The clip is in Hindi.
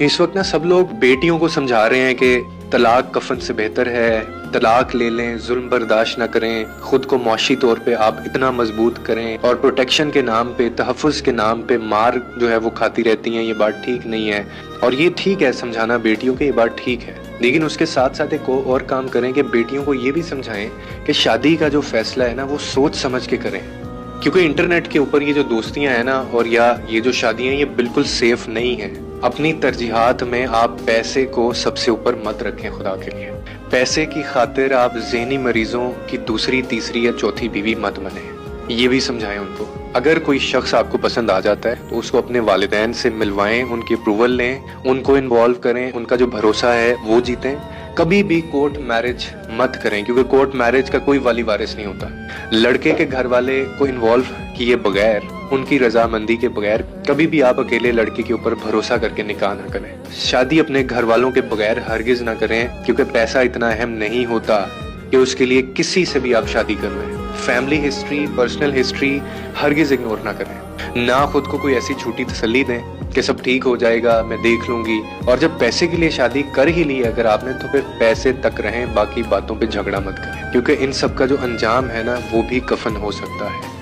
इस वक्त ना सब लोग बेटियों को समझा रहे हैं कि तलाक कफन से बेहतर है, तलाक ले लें, जुल्म बर्दाश्त ना करें, खुद को मौशी तौर पे आप इतना मजबूत करें और प्रोटेक्शन के नाम पे, तहफ़्फ़ुज़ के नाम पे मार जो है वो खाती रहती हैं। ये बात ठीक नहीं है और ये ठीक है समझाना बेटियों की, ये बात ठीक है, लेकिन उसके साथ साथ एक और काम करें कि बेटियों को ये भी समझाएं कि शादी का जो फैसला है ना वो सोच समझ के करें। क्योंकि इंटरनेट के ऊपर ये जो दोस्तियां हैं ना और या ये जो शादियां, ये बिल्कुल सेफ नहीं है। अपनी तरजीहात में आप पैसे को सबसे ऊपर मत रखें खुदा के लिए। पैसे की खातिर आप ज़हनी मरीजों की दूसरी, तीसरी या चौथी बीवी मत बने। ये भी समझाएं उनको। अगर कोई शख्स आपको पसंद आ जाता है तो उसको अपने वालिदैन से मिलवाएं, उनकी अप्रूवल लें, उनको इन्वॉल्व करें, उनका जो भरोसा है वो जीतें। कभी भी कोर्ट मैरिज मत करें क्योंकि कोर्ट मैरिज का कोई वाली वारिस नहीं होता। लड़के के घर वाले को इन्वॉल्व किए बगैर, उनकी रजामंदी के बगैर कभी भी आप अकेले लड़के के ऊपर भरोसा करके निकाह ना करें। शादी अपने घर वालों के बगैर हरगिज ना करें क्योंकि पैसा इतना अहम नहीं होता कि उसके लिए किसी से भी आप शादी कर लें। फैमिली हिस्ट्री, पर्सनल हिस्ट्री हरगिज इग्नोर ना करें। ना खुद को कोई ऐसी झूठी तसल्ली दें कि सब ठीक हो जाएगा, मैं देख लूंगी। और जब पैसे के लिए शादी कर ही ली अगर आपने, तो फिर पैसे तक रहें, बाकी बातों पे झगड़ा मत करें क्योंकि इन सब का जो अंजाम है ना वो भी कफन हो सकता है।